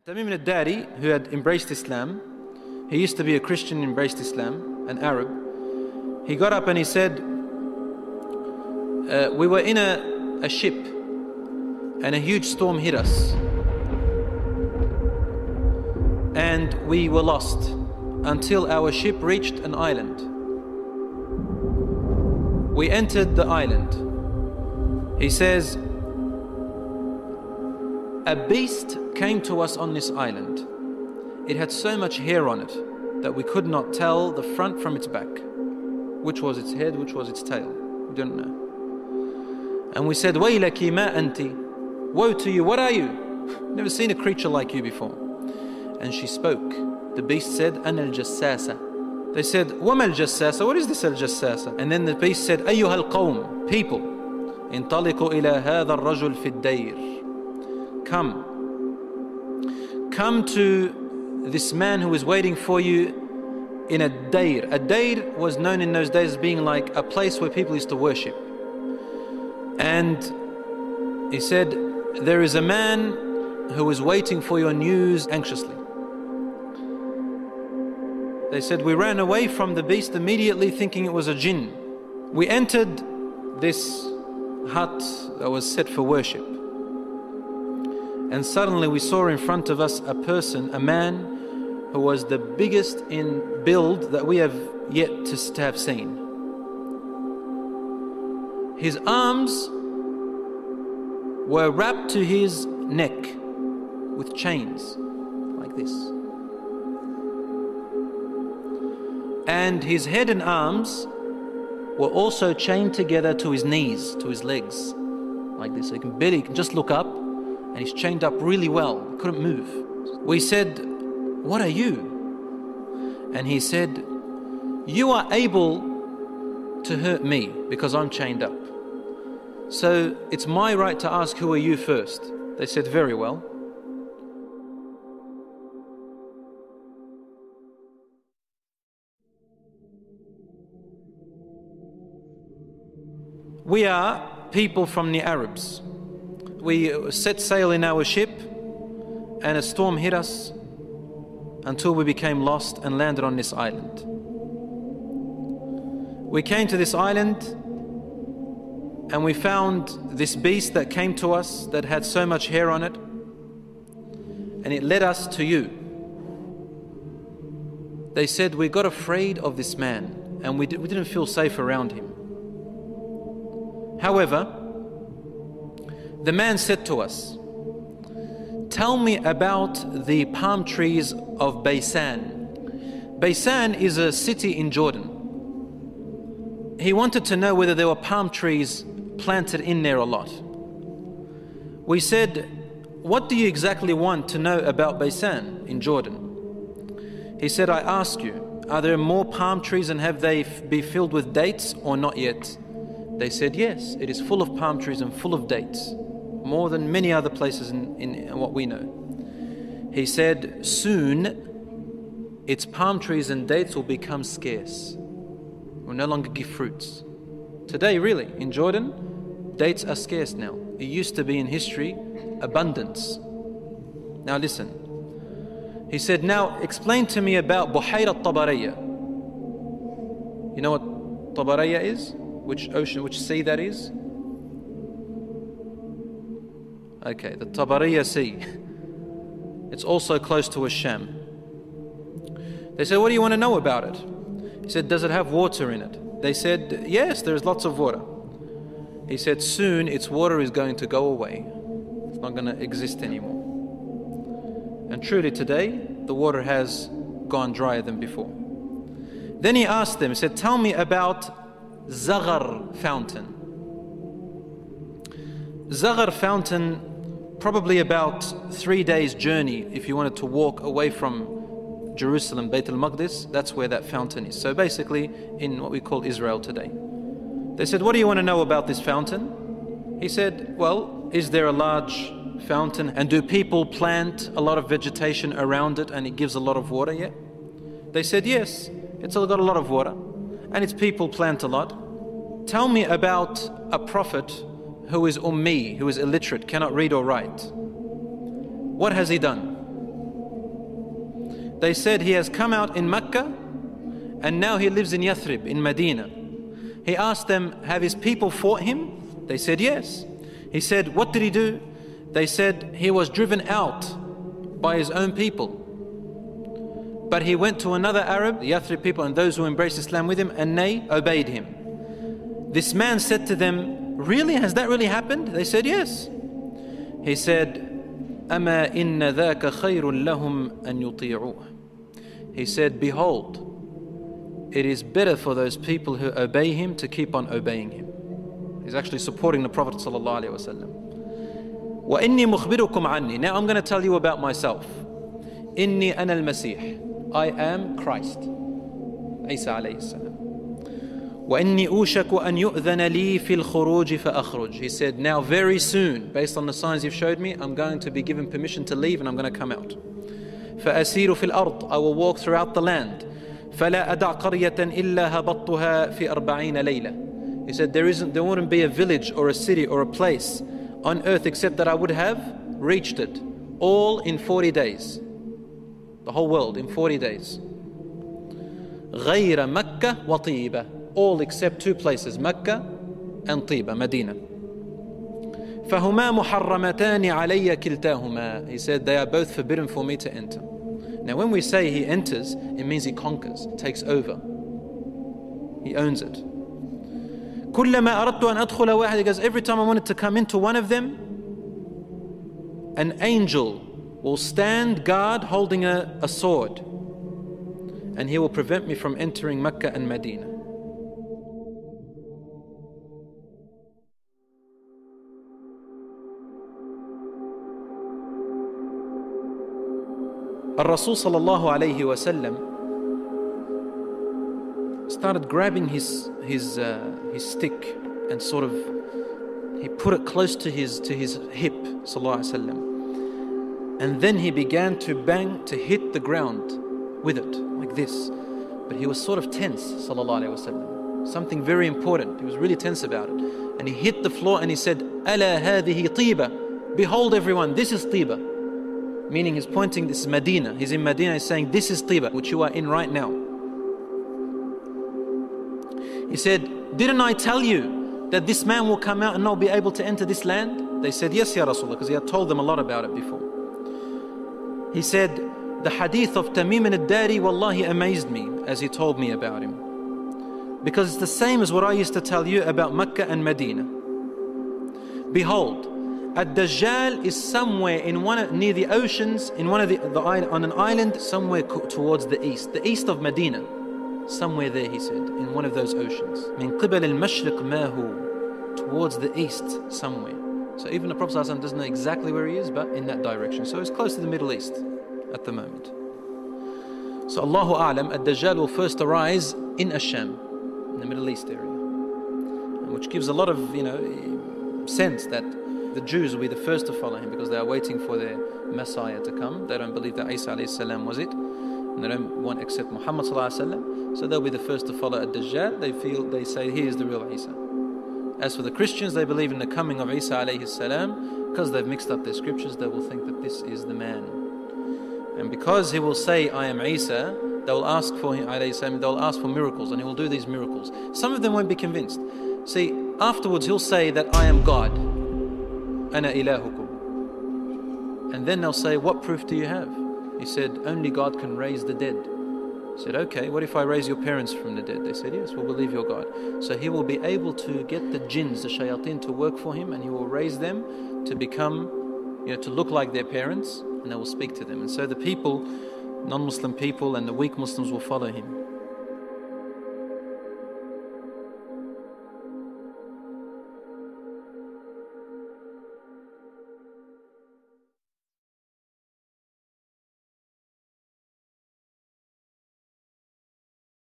Tamim al-Dari, who had embraced Islam, he used to be a Christian, embraced Islam, an Arab. He got up and he said, we were in a ship and a huge storm hit us and we were lost until our ship reached an island. We entered the island. He says, a beast came to us on this island. It had so much hair on it that we could not tell the front from its back. Which was its head, which was its tail. We don't know. And we said, Waylaki ma anti. Woe to you, what are you? Never seen a creature like you before. And she spoke. The beast said, Ana al-jassasa. They said, Wama al-jassasa? What is this al-jassasa? And then the beast said, Ayyuha al-qawm, people. Intaliqu ila hadha al-rajul fi ad-dayr. Come to this man who is waiting for you in a dayr. A dayr was known in those days as being like a place where people used to worship. And he said, there is a man who is waiting for your news anxiously. They said, we ran away from the beast immediately thinking it was a jinn. We entered this hut that was set for worship. And suddenly we saw in front of us a person, a man who was the biggest in build that we have yet to have seen. His arms were wrapped to his neck with chains like this. And his head and arms were also chained together to his knees, to his legs, like this. So he can just look up. And he's chained up really well, couldn't move. We said, what are you? And he said, you are able to hurt me because I'm chained up. So it's my right to ask, who are you first? They said, very well. We are people from the Arabs. We set sail in our ship and a storm hit us until we became lost and landed on this island. We came to this island and we found this beast that came to us that had so much hair on it, and it led us to you. They said we got afraid of this man and we didn't feel safe around him. However, the man said to us, tell me about the palm trees of Baysan. Baysan is a city in Jordan. He wanted to know whether there were palm trees planted in there a lot. We said, what do you exactly want to know about Baysan in Jordan? He said, I ask you, are there more palm trees and have they be filled with dates or not yet? They said, yes, it is full of palm trees and full of dates. More than many other places in what we know. He said, soon its palm trees and dates will become scarce. Will no longer give fruits. Today, really, in Jordan, dates are scarce now. It used to be in history, abundance. Now listen. He said, now explain to me about Buhayra Tabariyya. You know what Tabariyya is? Which ocean, which sea that is? Okay, the Tabariyya Sea. It's also close to Sham. They said, what do you want to know about it? He said, does it have water in it? They said, yes, there's lots of water. He said, soon its water is going to go away. It's not going to exist anymore. And truly today, the water has gone drier than before. Then he asked them, he said, tell me about Zaghar fountain. Zaghar fountain, probably about 3 days journey if you wanted to walk away from Jerusalem, Bayt al-Maqdis, that's where that fountain is. So basically in what we call Israel today. They said, what do you want to know about this fountain? He said, well, is there a large fountain and do people plant a lot of vegetation around it and it gives a lot of water yet? They said, yes, it's got a lot of water and its people plant a lot. Tell me about a prophet who is ummi, who is illiterate, cannot read or write. What has he done? They said he has come out in Mecca and now he lives in Yathrib, in Medina. He asked them, have his people fought him? They said yes. He said, what did he do? They said he was driven out by his own people. But he went to another Arab, the Yathrib people, and those who embraced Islam with him, and they obeyed him. This man said to them, really? Has that really happened? They said yes. He said, أَمَا إِنَّ ذَاكَ خَيْرٌ لَهُمْ أَن يُطِيعُوهُ. He said, behold, it is better for those people who obey him to keep on obeying him. He's actually supporting the Prophet ﷺ. وَإِنِّي مُخْبِرُكُمْ عَنِّي. Now I'm going to tell you about myself. إِنِّي أَنَا الْمَسِيحِ. I am Christ. Isa alayhi salam. وَإِنِّي أُوشَكُ أَن يُؤْذَنَ لِي فِي الْخُرُوجِ فَأَخْرُجْ. He said, now very soon, based on the signs you've showed me, I'm going to be given permission to leave and I'm going to come out. فَأَسِيرُ فِي الْأَرْضِ. I will walk throughout the land. فَلَا أَدَعْ قَرْيَةً إِلَّا هَبَطْتُهَا فِي 40 لَيْلَةً. He said, there wouldn't be a village or a city or a place on earth except that I would have reached it, all in 40 days. The whole world in 40 days. غَيْرَ مَكَّةَ وَطِيبَةَ. All except two places, Mecca and Tiba, Medina. فَهُمَا مُحَرَّمَتَانِ عَلَيَّ كِلْتَاهُمَا. He said, they are both forbidden for me to enter. Now when we say he enters, it means he conquers, takes over. He owns it. كُلَّمَا أَرَدْتُ أَنْ أَدْخُلَ وَاحِدٍ. He goes, every time I wanted to come into one of them, an angel will stand guard holding a sword, and he will prevent me from entering Mecca and Medina. Rasul sallallahu alayhi wasallam started grabbing his stick and sort of he put it close to his hip, sallallahu alayhi wasallam, and then he began to bang, to hit the ground with it like this. But he was sort of tense, sallallahu alayhi wasallam. Something very important. He was really tense about it, and he hit the floor and he said, "Ala hadhihi tiba." Behold, everyone, this is Tiba. Meaning he's pointing, this is Medina. He's in Medina, he's saying, this is Tiba, which you are in right now. He said, didn't I tell you that this man will come out and not be able to enter this land? They said, yes, Ya Rasulullah, because he had told them a lot about it before. He said, the hadith of Tamim al-Dari, wallahi, amazed me as he told me about him. Because it's the same as what I used to tell you about Mecca and Medina. Behold, dajjal is somewhere near the oceans, in one of on an island somewhere towards the east of Medina, somewhere there, he said, in one of those oceans. Min qibal al-mashriq ma hu, towards the east somewhere. So even the Prophet ﷺ doesn't know exactly where he is, but in that direction. So it's close to the Middle East at the moment. So Allahu A'lam, ad-dajjal will first arise in Asham, in the Middle East area, which gives a lot of sense that the Jews will be the first to follow him because they are waiting for their Messiah to come. They don't believe that Isa alayhi salam was it, and they don't want to accept Muhammad sallallahu alayhi wasallam. So they'll be the first to follow ad-Dajjal. They say he is the real Isa. As for the Christians, they believe in the coming of Isa alayhi salam. Because they've mixed up their scriptures, they will think that this is the man. And because he will say, I am Isa, they will ask for him alayhi salam. They will ask for miracles, and he will do these miracles. Some of them won't be convinced. See, afterwards he'll say that I am God. Ana ilahukum. And then they'll say, what proof do you have? He said, only God can raise the dead. He said, okay, what if I raise your parents from the dead? They said, yes, we'll believe your God. So he will be able to get the jinns, the shayateen, to work for him, and he will raise them to become, to look like their parents, and they will speak to them. And so the people, non-Muslim people and the weak Muslims will follow him.